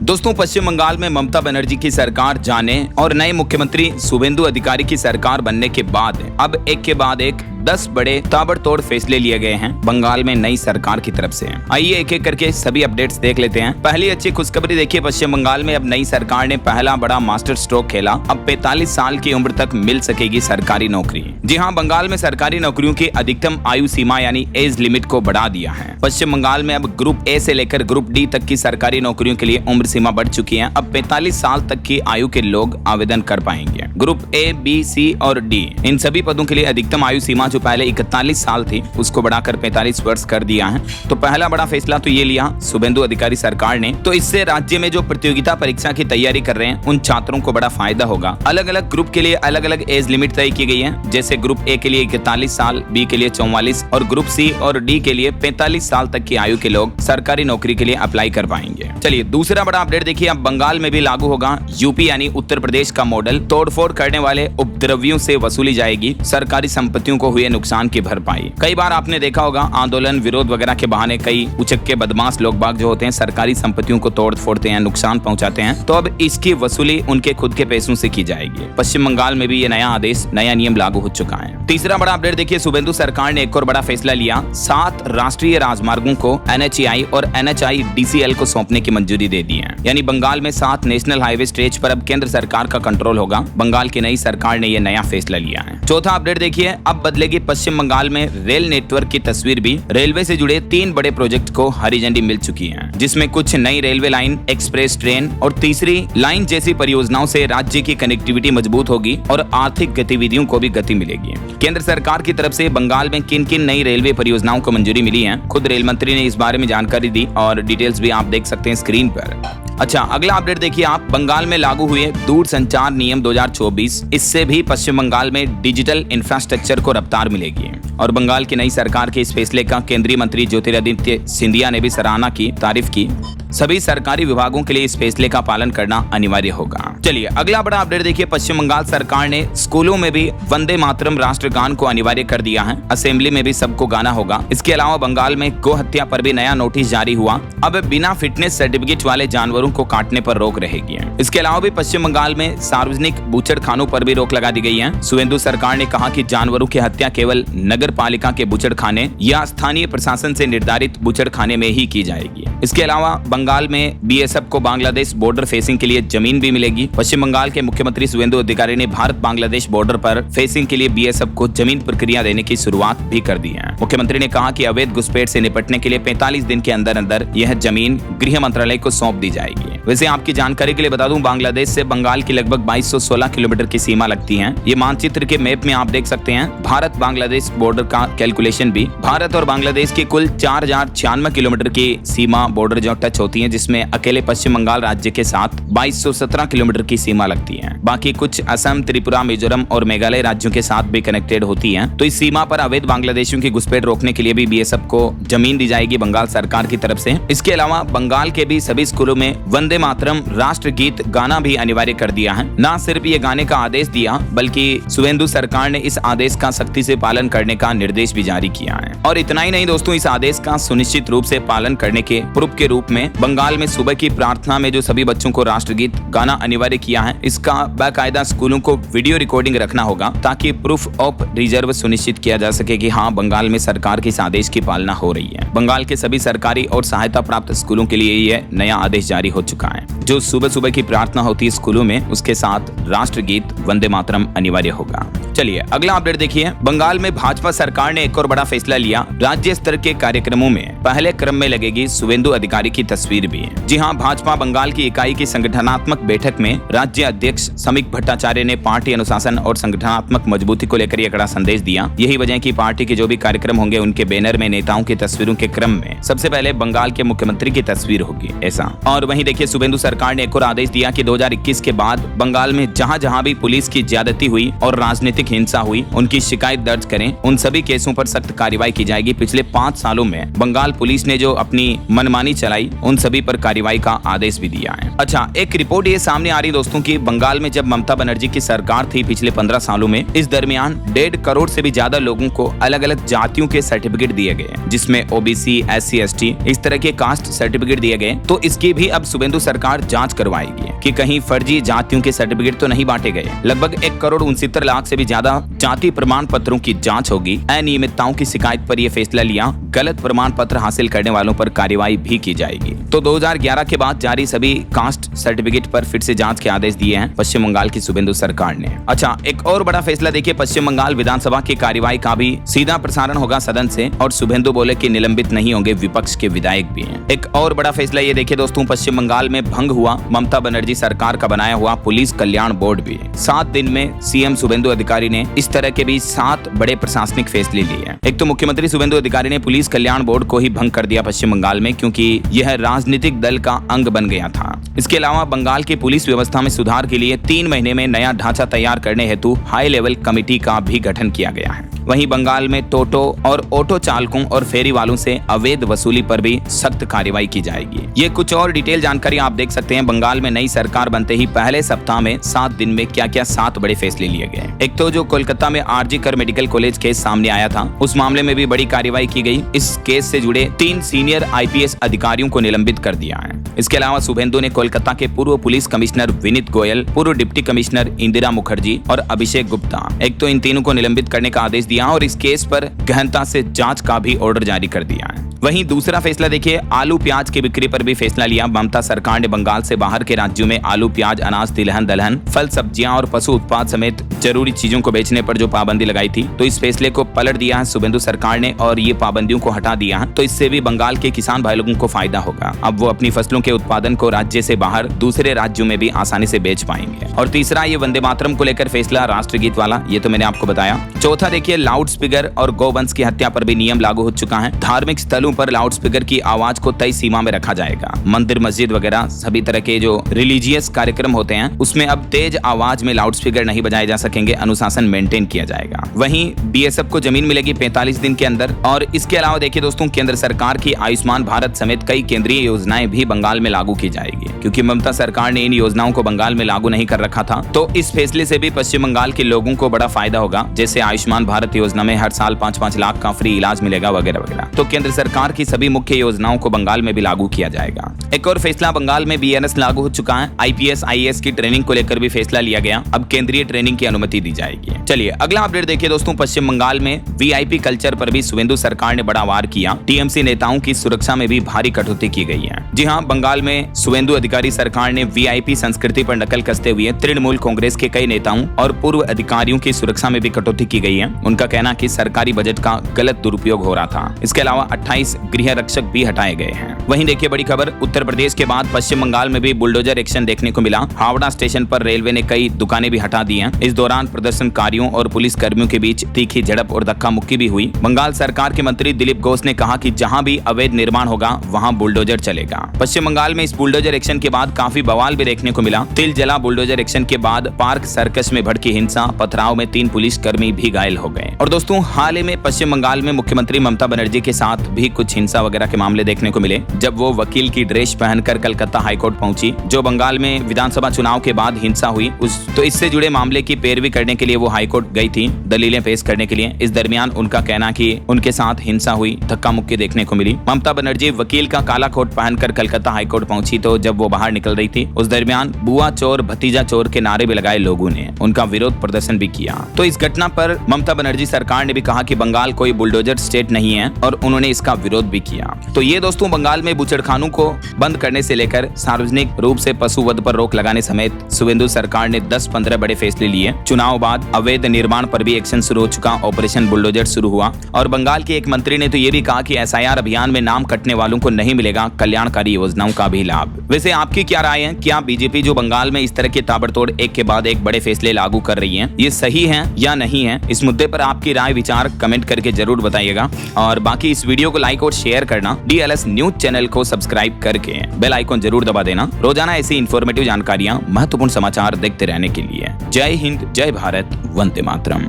दोस्तों, पश्चिम बंगाल में ममता बनर्जी की सरकार जाने और नए मुख्यमंत्री शुभेंदु अधिकारी की सरकार बनने के बाद अब एक के बाद एक 10 बड़े ताबड़तोड़ फैसले लिए गए हैं बंगाल में नई सरकार की तरफ से। आइए एक एक करके सभी अपडेट्स देख लेते हैं। पहली अच्छी खुशखबरी देखिए, पश्चिम बंगाल में अब नई सरकार ने पहला बड़ा मास्टर स्ट्रोक खेला। अब 45 साल की उम्र तक मिल सकेगी सरकारी नौकरी। जी हां, बंगाल में सरकारी नौकरियों की अधिकतम आयु सीमा यानी एज लिमिट को बढ़ा दिया है। पश्चिम बंगाल में अब ग्रुप ए से लेकर ग्रुप डी तक की सरकारी नौकरियों के लिए उम्र सीमा बढ़ चुकी है। अब 45 साल तक की आयु के लोग आवेदन कर पाएंगे। ग्रुप ए, बी, सी और डी इन सभी पदों के लिए अधिकतम आयु सीमा जो पहले 41 साल थी उसको बढ़ाकर 45 वर्ष कर दिया है। तो पहला बड़ा फैसला तो ये लिया शुभेंदु अधिकारी सरकार ने। तो इससे राज्य में जो प्रतियोगिता परीक्षा की तैयारी कर रहे हैं उन छात्रों को बड़ा फायदा होगा। अलग अलग ग्रुप के लिए अलग अलग एज लिमिट तय की गई है। जैसे ग्रुप ए के लिए 41 साल, बी के लिए 44 और ग्रुप सी और डी के लिए 45 साल तक की आयु के लोग सरकारी नौकरी के लिए अप्लाई कर पाएंगे। चलिए दूसरा बड़ा अपडेट देखिए, अब बंगाल में भी लागू होगा यूपी यानी उत्तर प्रदेश का मॉडल। तोड़फोड़ करने वाले उपद्रवियों से वसूली जाएगी सरकारी संपत्तियों को हुए नुकसान की भरपाई। कई बार आपने देखा होगा आंदोलन विरोध वगैरह के बहाने कई उचक्के बदमाश लोग बाग जो होते हैं सरकारी संपत्तियों को तोड़ फोड़ते हैं, नुकसान पहुंचाते हैं। तो अब इसकी वसूली उनके खुद के पैसों से की जाएगी। पश्चिम बंगाल में भी ये नया आदेश, नया नियम लागू हो चुका है। तीसरा बड़ा अपडेट देखिए, शुभेंदु सरकार ने एक और बड़ा फैसला लिया। 7 राष्ट्रीय राजमार्गों को NHAI और NHIDCL को सौंपने की मंजूरी दे दी है। यानी बंगाल में 7 नेशनल हाईवे स्ट्रेच पर अब केंद्र सरकार का कंट्रोल होगा। बंगाल की नई सरकार ने यह नया फैसला लिया है। चौथा अपडेट देखिए, अब बदलेगी पश्चिम बंगाल में रेल नेटवर्क की तस्वीर भी। रेलवे से जुड़े 3 बड़े प्रोजेक्ट को हरी झंडी मिल चुकी है, जिसमें कुछ नई रेलवे लाइन, एक्सप्रेस ट्रेन और तीसरी लाइन जैसी परियोजनाओं से राज्य की कनेक्टिविटी मजबूत होगी और आर्थिक गतिविधियों को भी गति मिलेगी। केंद्र सरकार की तरफ से बंगाल में किन किन नई रेलवे परियोजनाओं को मंजूरी मिली है, खुद रेल मंत्री ने इस बारे में जानकारी दी और डिटेल्स भी आप देख सकते हैं स्क्रीन पर। अच्छा, अगला अपडेट देखिए आप, बंगाल में लागू हुए दूरसंचार नियम 2024। इससे भी पश्चिम बंगाल में डिजिटल इंफ्रास्ट्रक्चर को रफ्तार मिलेगी और बंगाल की नई सरकार के इस फैसले का केंद्रीय मंत्री ज्योतिरादित्य सिंधिया ने भी सराहना की, तारीफ की। सभी सरकारी विभागों के लिए इस फैसले का पालन करना अनिवार्य होगा। चलिए अगला बड़ा अपडेट देखिए, पश्चिम बंगाल सरकार ने स्कूलों में भी वंदे मातरम राष्ट्रगान को अनिवार्य कर दिया है। असेंबली में भी सबको गाना होगा। इसके अलावा बंगाल में गो हत्या पर भी नया नोटिस जारी हुआ। अब बिना फिटनेस सर्टिफिकेट वाले जानवरों को काटने पर रोक रहेगी। इसके अलावा भी पश्चिम बंगाल में सार्वजनिक बूचड़खानों पर भी रोक लगा दी गई है। शुभेंदु सरकार ने कहा कि जानवरों की हत्या केवल नगर पालिका के बूचड़खाने या स्थानीय प्रशासन से निर्धारित बूचड़खाने में ही की जाएगी। इसके अलावा बंगाल में BSF को बांग्लादेश बॉर्डर फेसिंग के लिए जमीन भी मिलेगी। पश्चिम बंगाल के मुख्यमंत्री शुभेंदु अधिकारी ने भारत बांग्लादेश बॉर्डर पर फेसिंग के लिए BSF को जमीन प्रक्रिया देने की शुरुआत भी कर दी है। मुख्यमंत्री ने कहा कि अवैध घुसपैठ से निपटने के लिए 45 दिन के अंदर अंदर यह जमीन गृह मंत्रालय को सौंप दी जाएगी। वैसे आपकी जानकारी के लिए बता दूं, बांग्लादेश से बंगाल की लगभग 2216 किलोमीटर की सीमा लगती है। ये मानचित्र के मैप में आप देख सकते हैं भारत बांग्लादेश बॉर्डर का कैलकुलेशन भी। भारत और बांग्लादेश की कुल 4096 किलोमीटर की सीमा बॉर्डर जो टच होती है, जिसमें अकेले पश्चिम बंगाल राज्य के साथ 2217 किलोमीटर की सीमा लगती है। बाकी कुछ असम, त्रिपुरा, मिजोरम और मेघालय राज्यों के साथ भी कनेक्टेड होती है। तो इस सीमा पर अवैध बांग्लादेशियों की घुसपैठ रोकने के लिए भी BSF को जमीन दी जाएगी बंगाल सरकार की तरफ से। इसके अलावा बंगाल के भी सभी स्कूलों में वंदे मातरम राष्ट्र गीत गाना भी अनिवार्य कर दिया है। न सिर्फ ये गाने का आदेश दिया, बल्कि शुभेंदु सरकार ने इस आदेश का सख्ती से पालन करने का निर्देश भी जारी किया है। और इतना ही नहीं दोस्तों, इस आदेश का सुनिश्चित रूप से पालन करने के प्रूफ के रूप में बंगाल में सुबह की प्रार्थना में जो सभी बच्चों को राष्ट्रगीत गाना अनिवार्य किया है, इसका बाकायदा स्कूलों को वीडियो रिकॉर्डिंग रखना होगा ताकि प्रूफ ऑफ रिजर्व सुनिश्चित किया जा सके कि हाँ, बंगाल में सरकार के इस आदेश की पालना हो रही है। बंगाल के सभी सरकारी और सहायता प्राप्त स्कूलों के लिए यह नया आदेश जारी हो चुका है। जो सुबह सुबह की प्रार्थना होती है स्कूलों में, उसके साथ राष्ट्रगीत वंदे मातरम अनिवार्य होगा। चलिए अगला अपडेट देखिए, बंगाल में भाजपा सरकार ने एक और बड़ा फैसला लिया। राज्य स्तर के कार्यक्रमों में पहले क्रम में लगेगी शुभेंदु अधिकारी की तस्वीर भी। जी हां, भाजपा बंगाल की इकाई की संगठनात्मक बैठक में राज्य अध्यक्ष समीक भट्टाचार्य ने पार्टी अनुशासन और संगठनात्मक मजबूती को लेकर यह कड़ा संदेश दिया। यही वजह की पार्टी के जो भी कार्यक्रम होंगे उनके बैनर में नेताओं की तस्वीरों के क्रम में सबसे पहले बंगाल के मुख्यमंत्री की तस्वीर होगी, ऐसा। और वहीं देखिए, शुभेंदु सरकार ने एक और आदेश दिया कि 2021 के बाद बंगाल में जहां भी पुलिस की ज्यादती हुई और राजनीतिक हिंसा हुई, उनकी शिकायत दर्ज करें। उन सभी केसों पर सख्त कार्रवाई की जाएगी। पिछले 5 सालों में बंगाल पुलिस ने जो अपनी मनमानी चलाई, उन सभी पर कार्रवाई का आदेश भी दिया है। अच्छा, एक रिपोर्ट ये सामने आ रही दोस्तों की बंगाल में जब ममता बनर्जी की सरकार थी पिछले 15 सालों में, इस दरमियान 1.5 करोड़ से भी ज्यादा लोगों को अलग अलग जातियों के सर्टिफिकेट दिए गए, जिसमें OBC, SC, ST इस तरह के कास्ट सर्टिफिकेट दिए गए। तो इसकी भी अब शुभेंदु सरकार जांच करवाएगी कि कहीं फर्जी जातियों के सर्टिफिकेट तो नहीं बांटे गए। लगभग 1,69,00,000 से भी ज्यादा जाति प्रमाण पत्रों की जांच होगी। अनियमितताओं की शिकायत पर यह फैसला लिया। गलत प्रमाण पत्र हासिल करने वालों पर कार्रवाई भी की जाएगी। तो 2011 के बाद जारी सभी कास्ट सर्टिफिकेट पर फिर से जांच के आदेश दिए हैं पश्चिम बंगाल की शुभेंदु सरकार ने। अच्छा, एक और बड़ा फैसला देखिए, पश्चिम बंगाल विधानसभा की कार्यवाही का भी सीधा प्रसारण होगा सदन से, और शुभेंदु बोले कि निलंबित नहीं होंगे विपक्ष के विधायक भी हैं। एक और बड़ा फैसला ये देखिए दोस्तों, पश्चिम बंगाल में भंग हुआ ममता बनर्जी सरकार का बनाया हुआ पुलिस कल्याण बोर्ड भी। 7 दिन में सीएम शुभेंदु अधिकारी ने इस तरह के भी 7 बड़े प्रशासनिक फैसले लिए हैं। एक तो मुख्यमंत्री शुभेंदु अधिकारी ने पुलिस कल्याण बोर्ड को ही भंग कर दिया पश्चिम बंगाल में, क्योंकि यह राजनीतिक दल का अंग बन गया था। इसके अलावा बंगाल की पुलिस व्यवस्था में सुधार के लिए 3 महीने में नया ढांचा तैयार करने हेतु हाई लेवल कमेटी का भी गठन किया गया है। वहीं बंगाल में टोटो और ऑटो चालकों और फेरी वालों से अवैध वसूली पर भी सख्त कार्रवाई की जाएगी। ये कुछ और डिटेल जानकारी आप देख सकते हैं। बंगाल में नई सरकार बनते ही पहले सप्ताह में 7 दिन में क्या क्या 7 बड़े फैसले लिए गए। एक तो जो कोलकाता में आरजी कर मेडिकल कॉलेज केस सामने आया था, उस मामले में भी बड़ी कार्रवाई की गई। इस केस से जुड़े 3 सीनियर आईपीएस अधिकारियों को निलंबित कर दिया है। इसके अलावा शुभेंदु ने कोलकाता के पूर्व पुलिस कमिश्नर विनीत गोयल, पूर्व डिप्टी कमिश्नर इंदिरा मुखर्जी और अभिषेक गुप्ता, एक तो इन तीनों को निलंबित करने का आदेश दिया और इस केस पर गहनता से जांच का भी ऑर्डर जारी कर दिया है। वहीं दूसरा फैसला देखिए, आलू प्याज की बिक्री पर भी फैसला लिया। ममता सरकार ने बंगाल से बाहर के राज्यों में आलू प्याज अनाज तिलहन दलहन फल सब्जियां और पशु उत्पाद समेत जरूरी चीजों को बेचने पर जो पाबंदी लगाई थी, तो इस फैसले को पलट दिया है शुभेंदु सरकार ने और ये पाबंदियों को हटा दिया है। तो इससे भी बंगाल के किसान भाई लोगों को फायदा होगा। अब वो अपनी फसलों के उत्पादन को राज्य से बाहर दूसरे राज्यों में भी आसानी से बेच पाएंगे। और तीसरा, ये वंदे मातरम को लेकर फैसला राष्ट्रगीत वाला, ये तो मैंने आपको बताया। चौथा देखिए, लाउड स्पीकर और गौवंश की हत्या पर भी नियम लागू हो चुका है। धार्मिक स्थलों पर लाउड स्पीकर की आवाज को तय सीमा में रखा जाएगा। मंदिर मस्जिद वगैरह सभी तरह के जो रिलीजियस कार्यक्रम होते हैं उसमें अब तेज आवाज में लाउड स्पीकर नहीं बजाए जा सकेंगे। अनुशासन मेंटेन किया जाएगा। वहीं बीएसएफ को जमीन मिलेगी 45 दिन के अंदर। और इसके अलावा देखिए दोस्तों, केंद्र सरकार की आयुष्मान भारत समेत कई केंद्रीय योजनाएं भी बंगाल में लागू की जाएगी, क्योंकि ममता सरकार ने इन योजनाओं को बंगाल में लागू नहीं कर रखा था। तो इस फैसले से भी पश्चिम बंगाल के लोगों को बड़ा फायदा होगा। जैसे आयुष्मान भारत योजना में हर साल 5-5 लाख का फ्री इलाज मिलेगा वगैरह वगैरह। तो केंद्र सरकार की सभी मुख्य योजनाओं को बंगाल में भी लागू किया जाएगा। एक और फैसला, बंगाल में बीएनएस लागू हो चुका है। आईपीएस आईएएस की ट्रेनिंग को लेकर भी फैसला लिया गया। अब केंद्रीय ट्रेनिंग की अनुमति दी जाएगी। चलिए अगला अपडेट देखिए दोस्तों, पश्चिम बंगाल में वीआईपी कल्चर पर भी शुभेंदु सरकार ने बड़ा वार किया। टीएमसी नेताओं की सुरक्षा में भी भारी कटौती की गई है। जी हाँ, बंगाल में शुभेंदु अधिकारी सरकार ने वीआईपी संस्कृति पर नकल कसते हुए तृणमूल कांग्रेस के कई नेताओं और पूर्व अधिकारियों की सुरक्षा में भी कटौती की गई है। उनका कहना कि सरकारी बजट का गलत दुरुपयोग हो रहा था। इसके अलावा 28 गृह रक्षक भी हटाए गए हैं। वहीं देखिए बड़ी खबर, उत्तर प्रदेश के बाद पश्चिम बंगाल में भी बुलडोजर एक्शन देखने को मिला। हावड़ा स्टेशन पर रेलवे ने कई दुकानें भी हटा दी हैं। इस दौरान प्रदर्शनकारियों और पुलिस कर्मियों के बीच तीखी झड़प और धक्का मुक्की भी हुई। बंगाल सरकार के मंत्री दिलीप घोष ने कहा कि जहां भी अवैध निर्माण होगा वहां बुलडोजर चलेगा। पश्चिम बंगाल में इस बुलडोजर एक्शन के बाद काफी बवाल भी देखने को मिला। तिल जला बुलडोजर एक्शन के बाद पार्क सर्कस में भड़की हिंसा, पथराव में 3 पुलिस कर्मी भी घायल हो गए। और दोस्तों, हाल ही में पश्चिम बंगाल में मुख्यमंत्री ममता बनर्जी के साथ भी कुछ हिंसा वगैरह के मामले देखने को मिले, जब वो वकील की ड्रेस पहनकर कलकत्ता हाईकोर्ट पहुंची। जो बंगाल में विधानसभा चुनाव के बाद हिंसा हुई, तो इससे जुड़े मामले की पैरवी करने के लिए वो हाईकोर्ट गई थी दलीलें पेश करने के लिए। इस दरमियान उनका कहना कि उनके साथ हिंसा हुई, धक्का मुक्की देखने को मिली। ममता बनर्जी वकील का काला कोट पहनकर कलकत्ता हाईकोर्ट पहुंची, तो जब वो बाहर निकल रही थी उस दरमियान बुआ चोर भतीजा चोर के नारे भी लगाए लोगों ने, उनका विरोध प्रदर्शन भी किया। तो इस घटना पर ममता बनर्जी सरकार ने भी कहा कि बंगाल कोई बुलडोजर स्टेट नहीं है और उन्होंने इसका विरोध भी किया। तो ये दोस्तों, बंगाल में बूचड़खानों को बंद करने से लेकर सार्वजनिक रूप से पशु वध पर रोक लगाने समेत शुभेंदु सरकार ने 10-15 बड़े फैसले लिए। चुनाव बाद अवैध निर्माण पर भी एक्शन शुरू हो चुका, ऑपरेशन बुलडोजर शुरू हुआ। और बंगाल के एक मंत्री ने तो ये भी कहा कि एसआईआर अभियान में नाम कटने वालों को नहीं मिलेगा कल्याणकारी योजनाओं का भी लाभ। वैसे आपकी क्या राय है? क्या बीजेपी जो बंगाल में इस तरह के ताबड़तोड़ एक के बाद एक बड़े फैसले लागू कर रही है, ये सही है या नहीं है? इस मुद्दे पर आपकी राय विचार कमेंट करके जरूर बताइएगा। और बाकी इस वीडियो को लाइक और शेयर करना, DLS न्यूज चैनल को सब्सक्राइब करके बेल आइकन जरूर दबा देना। रोजाना ऐसी इंफॉर्मेटिव जानकारियां, महत्वपूर्ण समाचार देखते रहने के लिए। जय हिंद, जय भारत, वंदे मातरम।